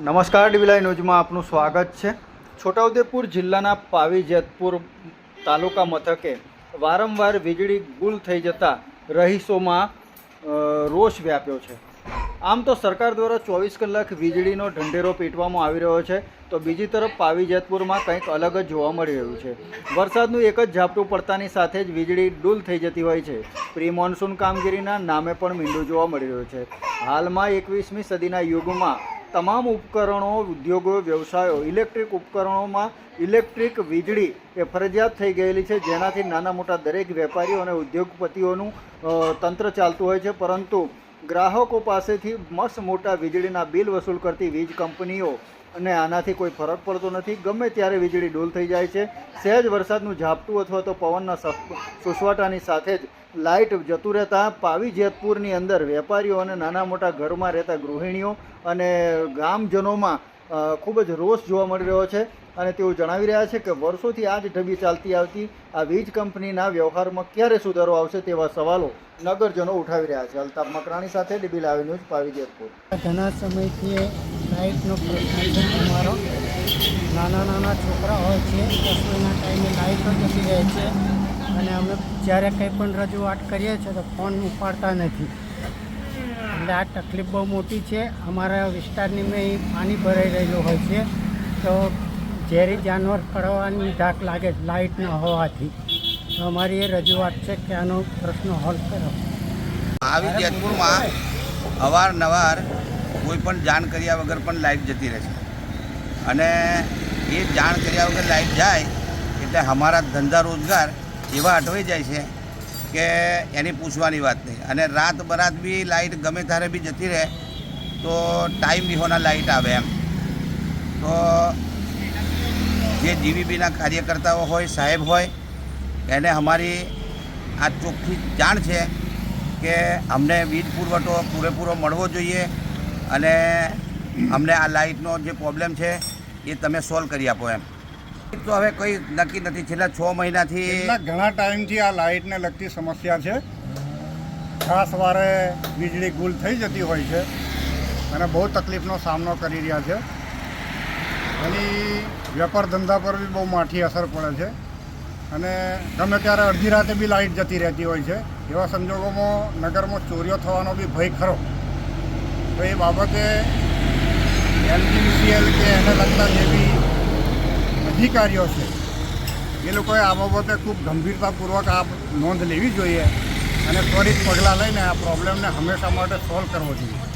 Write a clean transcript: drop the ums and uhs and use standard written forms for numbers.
નમસ્કાર ડીવીલાઈ ન્યૂઝમાં આપનું સ્વાગત છે। છોટાઉદેપુર જિલ્લાના પાવી જેતપુર તાલુકા મથકે વારંવાર વીજળી ગુલ થઈ જતા રહીશોમાં રોષ વ્યાપ્યો છે। આમ તો સરકાર દ્વારા 24 કલાક વીજળીનો ઢંઢેરો પીટવામાં આવી રહ્યો છે, તો બીજી તરફ પાવી જેતપુરમાં કંઈક અલગ જ જોવા મળી રહ્યું છે। વરસાદનું એક જ ઝાપટું પડતાની સાથે જ વીજળી ડૂલ થઈ જતી હોય છે। પ્રી મોન્સૂન કામગીરીના નામે પણ મીંડું જોવા મળી રહ્યું છે। હાલમાં 21મી સદીના યુગમાં તમામ ઉપકરણો, ઉદ્યોગો, વ્યવસાયો, ઇલેક્ટ્રિક ઉપકરણોમાં ઇલેક્ટ્રિક વીજળી એ ફરજિયાત થઈ ગયેલી છે, જેનાથી નાના મોટા દરેક વેપારીઓ અને ઉદ્યોગપતિઓનું તંત્ર ચાલતું હોય છે। પરંતુ ગ્રાહકો પાસેથી મસ્ત મોટા વીજળીના બિલ વસૂલ કરતી વીજ કંપનીઓ અને આનાથી કોઈ ફરક પડતો નથી। ગમે ત્યારે વીજળી ડૂલ થઈ જાય છે। સહેજ વરસાદનું ઝાપટું અથવા તો પવનના સુસવાટાની સાથે જ લાઇટ જતું રહેતા પાવી જેતપુરની અંદર વેપારીઓ અને નાના મોટા ઘરમાં રહેતા ગૃહિણીઓ અને ગામજનોમાં ખૂબ જ રોષ જોવા મળી રહ્યો છે અને તેઓ જણાવી રહ્યા છે કે વર્ષોથી આ જ ઢબી ચાલતી આવતી આ વીજ કંપનીના વ્યવહારમાં ક્યારે સુધારો આવશે તેવા સવાલો નગરજનો ઉઠાવી રહ્યા છે। અલ્તાફ મકરાણી સાથે ડીવીલાઈ ન્યૂઝ પાવી જેતપુર। ઘણા સમયથી લાઇટનો પ્રશ્ન છે અમારો। નાના છોકરા હોય છે, દસમાના ટાઈમે લાઇટો જતી રહે છે અને અમે જ્યારે કંઈ પણ રજૂઆત કરીએ છીએ તો ફોન ઉપાડતા નથી, એટલે આ તકલીફ બહુ મોટી છે। અમારા વિસ્તારની મેં પાણી ભરાઈ રહેલું હોય છે, તો ઝેરી જાનવર પડવાની ધાક લાગે લાઇટ ન હોવાથી। તો અમારી એ રજૂઆત છે કે આનો પ્રશ્ન હલ કરો। આવી જેતપુરમાં અવારનવાર કોઈ પણ જાણ કર્યા વગર પણ લાઇટ જતી રહે છે અને એ જાણ કર્યા વગર લાઇટ જાય એટલે અમારા ધંધા રોજગાર એવા અટવાઈ જાય છે કે એની પૂછવાની વાત નહીં। અને રાત બરાત બી લાઇટ ગમે ત્યારે બી જતી રહે તો ટાઈમ વિહોના લાઇટ આવે એમ। તો જે જીવીબીના કાર્યકર્તાઓ હોય, સાહેબ હોય, એને અમારી આ ચોખ્ખી જાણ છે કે અમને વીજ પુરવઠો પૂરેપૂરો મળવો જોઈએ અને અમને આ લાઇટનો જે પ્રોબ્લેમ છે એ તમે સોલ્વ કરી આપો એમ। તો હવે કોઈ નક્કી નથી, છેલ્લા 6 મહિનાથી ઘણા ટાઈમથી આ લાઇટને લગતી સમસ્યા છે। ખાસ વારે વીજળી ગુલ થઈ જતી હોય છે અને બહુ તકલીફનો સામનો કરી રહ્યા છે। એની વેપાર ધંધા પર બી બહુ માઠી અસર પડે છે અને ગમે ત્યારે અડધી રાતે બી લાઇટ જતી રહેતી હોય છે। એવા સંજોગોમાં નગરમાં ચોરીઓ થવાનો બી ભય ખરો। તો એ બાબતે LGVCL કે એને લગતા જે બી અધિકારીઓ છે એ લોકોએ આ બાબતે ખૂબ ગંભીરતાપૂર્વક આ નોંધ લેવી જોઈએ અને ત્વરિત પગલાં લઈને આ પ્રોબ્લેમને હંમેશા માટે સોલ્વ કરવો જોઈએ।